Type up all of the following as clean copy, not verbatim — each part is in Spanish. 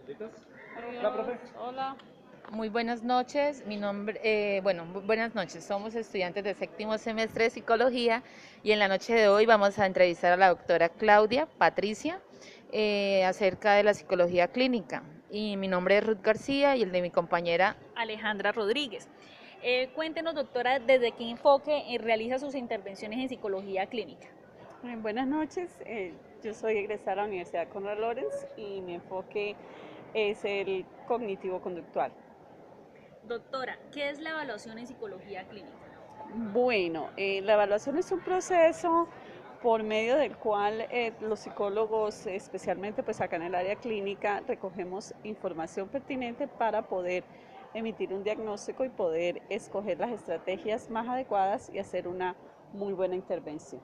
Hola, profe. Hola. Muy buenas noches, buenas noches. Somos estudiantes de séptimo semestre de psicología y en la noche de hoy vamos a entrevistar a la doctora Claudia Patricia acerca de la psicología clínica. Y mi nombre es Ruth García y el de mi compañera. Alejandra Rodríguez. Cuéntenos, doctora, ¿desde qué enfoque realiza sus intervenciones en psicología clínica? Buenas noches, yo soy egresada de la Universidad Conrad Lorenz y mi enfoque es el cognitivo-conductual. Doctora, ¿qué es la evaluación en psicología clínica? Bueno, la evaluación es un proceso por medio del cual los psicólogos, especialmente pues acá en el área clínica, recogemos información pertinente para poder emitir un diagnóstico y poder escoger las estrategias más adecuadas y hacer una muy buena intervención.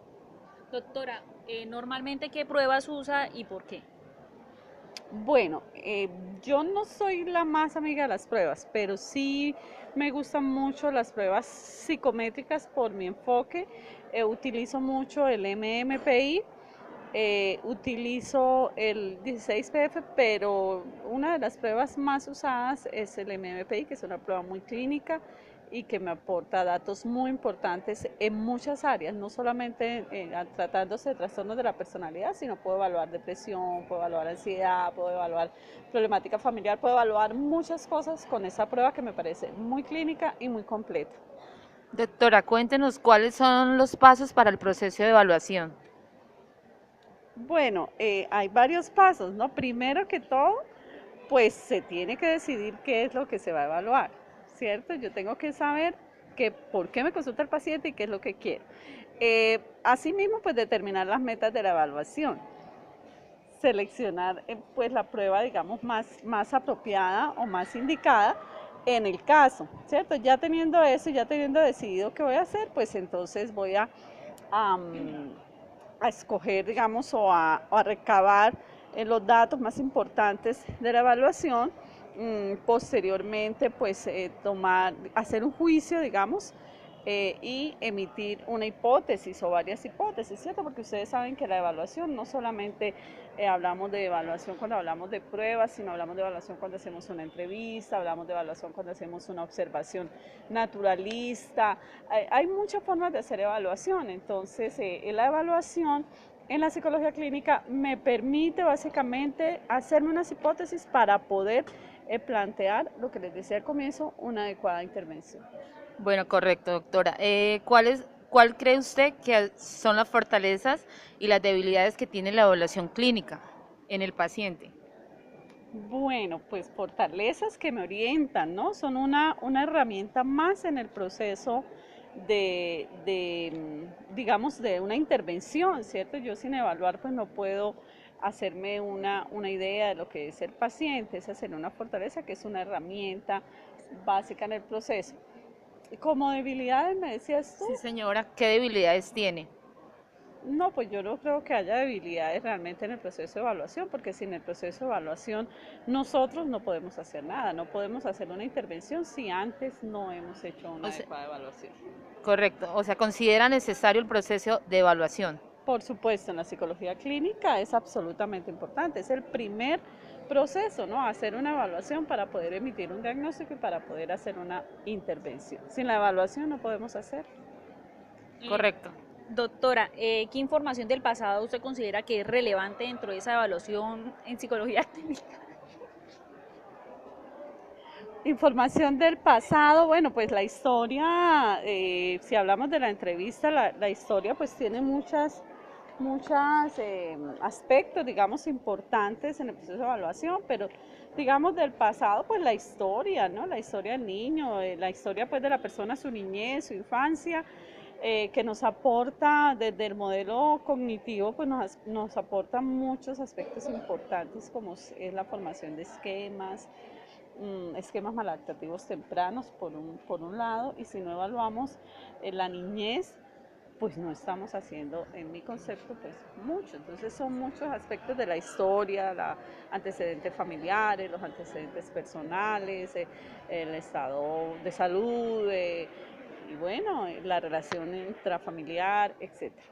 Doctora, normalmente ¿qué pruebas usa y por qué? Bueno, yo no soy la más amiga de las pruebas, pero sí me gustan mucho las pruebas psicométricas por mi enfoque. Utilizo mucho el MMPI, utilizo el 16PF, pero una de las pruebas más usadas es el MMPI, que es una prueba muy clínica y que me aporta datos muy importantes en muchas áreas, no solamente tratándose de trastornos de la personalidad, sino puedo evaluar depresión, puedo evaluar ansiedad, puedo evaluar problemática familiar, puedo evaluar muchas cosas con esa prueba que me parece muy clínica y muy completa. Doctora, cuéntenos cuáles son los pasos para el proceso de evaluación. Bueno, hay varios pasos, ¿no? Primero que todo, pues se tiene que decidir qué es lo que se va a evaluar, ¿cierto? Yo tengo que saber por qué me consulta el paciente y qué es lo que quiero. Asimismo, pues determinar las metas de la evaluación, seleccionar pues la prueba, digamos, más apropiada o más indicada en el caso, ¿cierto? Ya teniendo eso, ya teniendo decidido qué voy a hacer, pues entonces voy a, a escoger, digamos, o a recabar los datos más importantes de la evaluación. Posteriormente, pues hacer un juicio, digamos, y emitir una hipótesis o varias hipótesis, ¿cierto? Porque ustedes saben que la evaluación no solamente hablamos de evaluación cuando hablamos de pruebas, sino hablamos de evaluación cuando hacemos una entrevista, hablamos de evaluación cuando hacemos una observación naturalista. Hay muchas formas de hacer evaluación, entonces la evaluación en la psicología clínica me permite básicamente hacerme unas hipótesis para poder plantear, lo que les decía al comienzo, una adecuada intervención. Bueno, correcto, doctora. ¿Cuál cree usted que son las fortalezas y las debilidades que tiene la evaluación clínica en el paciente? Bueno, pues fortalezas que me orientan, ¿no? Son una herramienta más en el proceso digamos, de una intervención, ¿cierto? Yo sin evaluar, pues no puedo hacerme una idea de lo que es el paciente, esa sería una fortaleza que es una herramienta básica en el proceso. Como debilidades, me decías tú. Sí, señora, ¿qué debilidades tiene? No, pues yo no creo que haya debilidades realmente en el proceso de evaluación, porque sin el proceso de evaluación nosotros no podemos hacer nada, no podemos hacer una intervención si antes no hemos hecho una O sea, adecuada evaluación. correcto, o sea, considera necesario el proceso de evaluación. Por supuesto, en la psicología clínica es absolutamente importante, es el primer proceso, ¿no? Hacer una evaluación para poder emitir un diagnóstico y para poder hacer una intervención. Sin la evaluación no podemos hacer. Eh, Correcto. Doctora, ¿qué información del pasado usted considera que es relevante dentro de esa evaluación en psicología clínica? Información del pasado, bueno, pues la historia, si hablamos de la entrevista, la historia pues tiene muchas aspectos, digamos, importantes en el proceso de evaluación, pero digamos del pasado, pues la historia, ¿no? La historia del niño, la historia pues de la persona, su niñez, su infancia, que nos aporta desde el modelo cognitivo, pues nos aporta muchos aspectos importantes como es la formación de esquemas, esquemas maladaptativos tempranos por un lado, y si no evaluamos la niñez, pues no estamos haciendo, en mi concepto, pues mucho. Entonces son muchos aspectos de la historia, los antecedentes familiares, los antecedentes personales, el estado de salud, y bueno, la relación intrafamiliar, etcétera.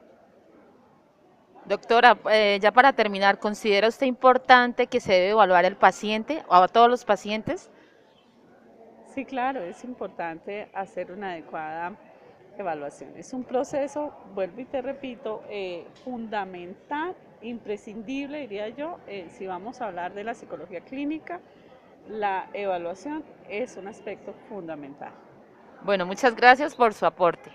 Doctora, ya para terminar, ¿considera usted importante que se debe evaluar al paciente o a todos los pacientes? Sí, claro, es importante hacer una adecuada evaluación. Es un proceso, vuelvo y te repito, fundamental, imprescindible, diría yo, si vamos a hablar de la psicología clínica, la evaluación es un aspecto fundamental. Bueno, muchas gracias por su aporte.